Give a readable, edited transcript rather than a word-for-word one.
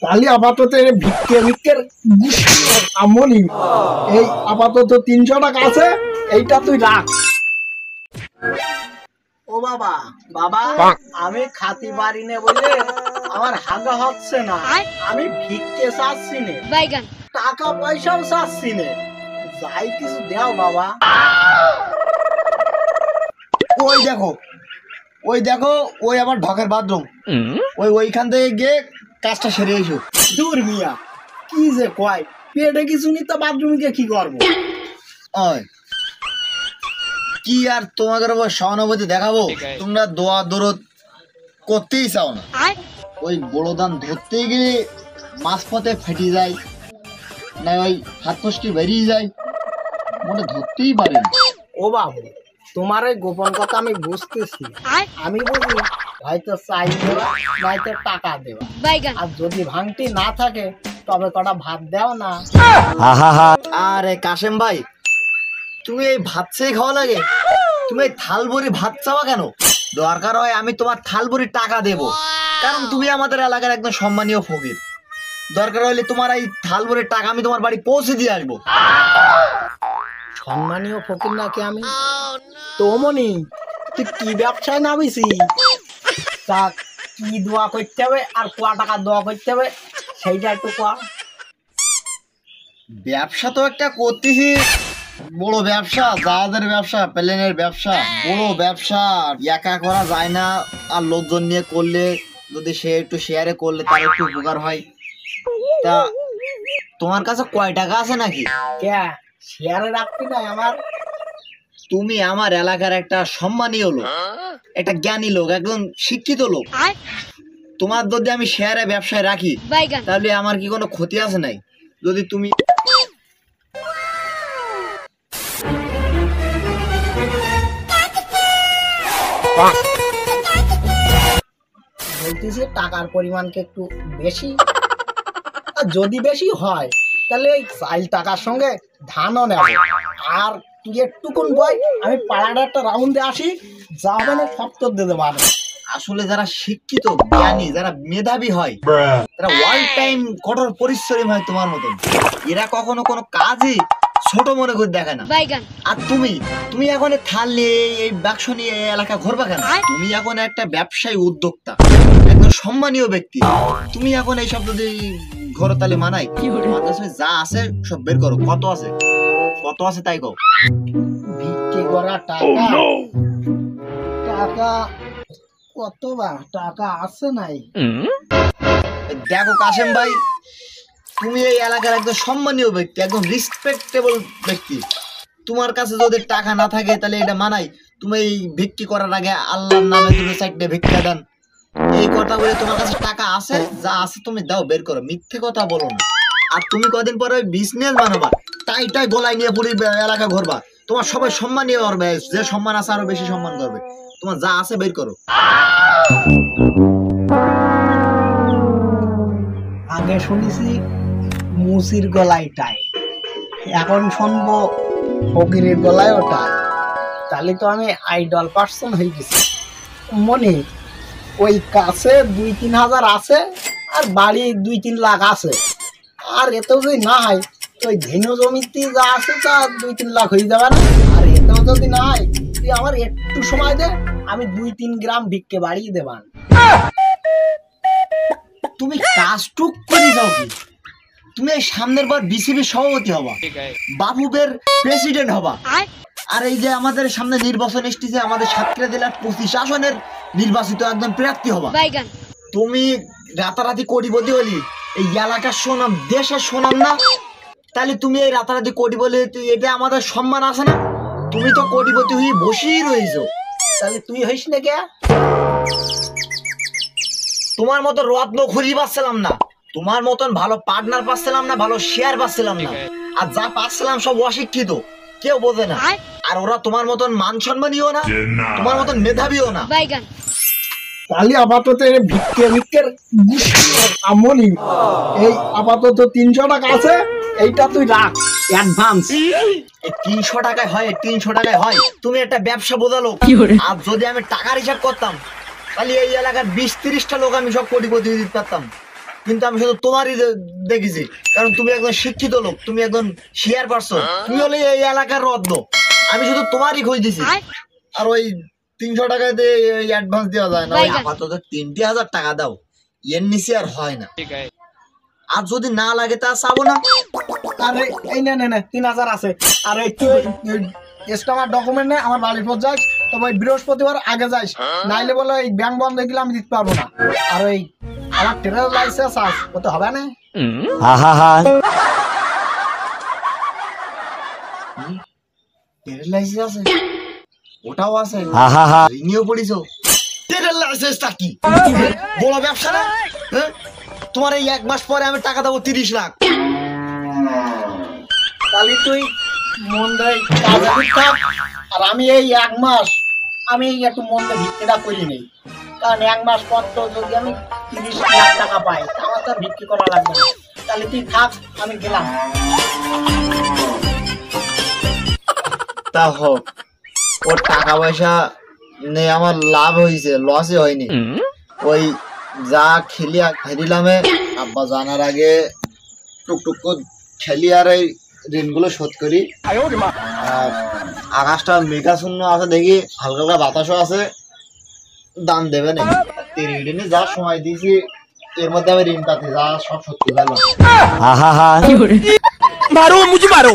তাহলে আপাতত ভিক্ষে ভিক্ষের আমনি এই আপাতত 300 টাকা আছে, এইটা তুই রাখ। ও বাবা বাবা, আমি খাতি পারি না বলে আমার হাগা হচ্ছে না, আমি ভিক্ষে চাচ্ছি না, টাকা পয়সাও চাচ্ছি না, যাই কিছু দাও বাবা। ওই দেখো ওই দেখো, ওই আমার ঢকের বাথরুম, ওইখান থেকে গিয়ে কাজটা সেরে এসো। দূর মিয়া, কি যে কয়, পেটে কিছু নি তো বাথরুমে গিয়ে কি করবো? ওই কি আর তোমাদের উপর সহানুভূতি দেখাবো? তোমরা দোয়া দরদ করতেই চাও না। ওই বড় দান ধরতে গিয়ে মাঝপথে ফেটে যায়, না ওই হাত ফসকে বেরিয়ে যায়, মনে ধরতেই পারি না। ও বাবু, তোমার এই গোপন কথা আমি বুঝতেছি, আমি বুঝি হয়তো চাই দেওয়া নয়তো টাকা দেওয়া, আর যদি ভাঙটি না থাকে তবে কটা ভাত দাও না। আরে কাশেম ভাই, তুমি এই ভাত চেয়ে খাওয়া লাগে? তুমি এই থাল ভরি ভাত চাওয়া কেন? দরকার হয় আমি তোমার থাল ভরি টাকা দেব, কারণ তুমি আমাদের এলাকার একদম সম্মানীয় ফকির। দরকার হলে তোমার এই থাল ভরি টাকা আমি তোমার বাড়ি পৌঁছে দিয়ে আসবো। সম্মানীয় ফকির নাকি আমি? তো মনি, তুই কি ব্যবসায় নামিছি? তা কি দোয়া করতে হবে আর ক টাকা দোয়া করতে হবে সেইটা একটু ক। ব্যবসা তো একটা করতেছি, বড় ব্যবসা, জাহাজের ব্যবসা, প্লেনের ব্যবসা, বড় ব্যবসা, একা করা যায় না, আর লোকজন নিয়ে করলে যদি সে একটু শেয়ারে করলে তার একটু উপকার হয়। তা তোমার কাছে কয় টাকা আছে নাকি? কে শেয়ারে রাখবি না আমার? তুমি আমার এলাকার একটা সম্মানীয় লোক, একটা জ্ঞানী লোক, একদম শিক্ষিত লোক। তোমার যদি আমি শেয়ারে ব্যবসায় রাখি তাহলে আমার কি কোনো ক্ষতি আছে নাই? যদি তুমি বলতেছি টাকার পরিমাণকে একটু বেশি, আর যদি বেশি হয় তাহলে এই চাল টাকার সঙ্গে ধানও নেব। আর তুই একটুকুন বই, আমি পাড়াটা একটা রাউন্ডে আসি, যাবে না সত্তর দিতে পারবে। আসলে যারা শিক্ষিত, জ্ঞানী, যারা মেধাবী হয়, তারা ওয়ান টাইম কঠোর পরিশ্রমী হয় তোমার মতন। এরা কখনো কোনো কাজই ছোট মনে করে দেখে না। আর তুমি এখন থাল নিয়ে এই বাক্স নিয়ে এলাকা ঘুরবা কেন? তুমি এখন একটা ব্যবসায়ী উদ্যোক্তা, একদম সম্মানীয় ব্যক্তি। তুমি এখন এই শব্দ দিয়ে ঘরে তালে মানাই? তোমার কাছে যা আছে সব বের করো। কত আছে, কত আছে তাই কও। ভিক্ষে করা টাকা, টাকা কত বা টাকা আছে নাই? দেখো কাশেম ভাই, তুমি এই এলাকার একদম সম্মানীয় ব্যক্তি, একদম রেসপেক্টেবল ব্যক্তি। তোমার কাছে যদি টাকা না থাকে তাহলে এটা মানাই? তুমি এই ভিক্ষি করার আগে আল্লাহর নামে তুমি চারটে ভিক্ষা দেন, এই কথা বলে তোমার কাছে টাকা আছে, যা আছে তুমি দাও, বের করো, মিথ্যে কথা বলো না। আর তুমি কদিন পরে বিজনেস বানাবা, টাই গলায় নিয়ে পুরো এলাকা ঘুরবা, তোমার সবাই সম্মানীয় করবে, যে সম্মান আছে আরো বেশি সম্মান করবে। তোমার যা আছে বের করো। আগে শুনেছি মুসির গলায় টাই, এখন শুনবো ফকিরের গলায় টাই। তাহলে তো আমি আইডল পার্সন হয়ে গেছি। মনে ওই কাছে 2-3 হাজার আছে, আর বাড়ি 2-3 লাখ আছে, আর এতেও যদি না হয় ওই ধেনু জমিতে যা আছে তা 2-3 লাখ হয়ে যাবে না? আর এতেও যদি না হয় তুই আমার একটু সময় দে, আমি 2-3 গ্রাম ভিক্ষে বাড়িয়ে দেবান। তুমি কাজটুক করে যাও কি? তুমি এই সামনের বার বিসিবি সভাপতি হবা, বাবুবের প্রেসিডেন্ট হবা, আর এই যে আমাদের সামনে নির্বাচন এসেছে, আমাদের সাতক্ষীরা জেলার 25 আসনের নির্বাচিত একজন প্রার্থী হবা। তুমি রাতারাতি কোটিপতি হলি, এই এলাকার সুনাম, দেশের সুনাম না? তাহলে তুমি এই রাতারাতি কোটিপতি, এটা আমাদের সম্মান আছে না? তুমি তো কোটিপতি হয়ে বসেই রয়েছো, তাহলে তুই হইস না কে? তোমার মতো রত্ন খুঁজে পাচ্ছিলাম না, তোমার মতন ভালো পার্টনার পাচ্ছিলাম না, ভালো শেয়ার পাচ্ছিলাম না, আর যা পাচ্ছিলাম সব অশিক্ষিত, কেউ বোঝে না। আর ওরা তোমার মতন মান সম্মানীয় না, তোমার মতন মেধাবীও না। তাহলে আপাতত ভিক্ষে ভিক্ষের আমনি এই আপাতত 300 টাকা আছে, এইটা তুই রাখ অ্যাডভান্স। 300 টাকায় হয়? 300 টাকায় হয়? তুমি একটা ব্যবসা বোঝালো। আর যদি আমি টাকার হিসাব করতাম তাহলে এই এলাকার 20-30টা লোক আমি সব কোটিপতি দিতে পারতাম। কিন্তু আমি শুধু তোমারই দেখেছি, কারণ তুমি একজন শিক্ষিত লোক, তুমি একজন শেয়ার পারসন, তুমি হলে এই এলাকার রত্ন। আমি শুধু তোমারই খোঁজ দিছি। আর ওই 300 টাকা দিয়ে অ্যাডভান্স দেওয়া যায় না, ওই আপাতত 3,000 টাকা দাও, এর নিচে আর হয় না। আর যদি না লাগে তা চাবো না। আরে এই না 3,000 আছে। আর এই তুই আমার ডকুমেন্ট নে, আমার বাড়ির পর যাস, তবে ওই বৃহস্পতিবার আগে যাইস, নাইলে বলে এই ব্যাংক বন্ধ হয়ে গেলে আমি দিতে পারবো না। আর ওই আমার ট্রেনের লাইসেন্স আছে, ওতে হবে না? ট্রেনের লাইসেন্স আছে, ওটাও আছে, রিনিউ করিছো? ট্রেনের লাইসেন্সটা কি বড় ব্যবসা না? হ্যাঁ, তোমার এই 1 মাস পরে আমি টাকা দেবো 30 লাখ। তাহলে তুই মন দেয় কাজে থাক, আর আমি এই 1 মাস আমি একটু মন দিয়ে ভিত্তিটা করি নেই, কারণ 1 মাস পর তো যদি আমি 30 লাখ টাকা পাই, আমার তো আর বিক্রি করা লাগবে না। তাহলে তুই থাক, আমি গেলাম। তা হোক, ওর টাকা পয়সা নেই, আমার লাভ হয়েছে, লসই হয়নি। ওই যা খেলিয়া খেলিলামে, আব্বা জানার আগে টুকটুক করে খেলি আর এই ঋণগুলো শোধ করি। আর আকাশটা মেঘা শূন্য আছে, দেখি হালকা হালকা বাতাসও আছে, দান দেবে না। 30 দিনে যা সময় দিয়েছি, এর মধ্যে আমি ঋণ পাতি যা সব শোধ করে ফেললাম। মারো মুঝে মারো।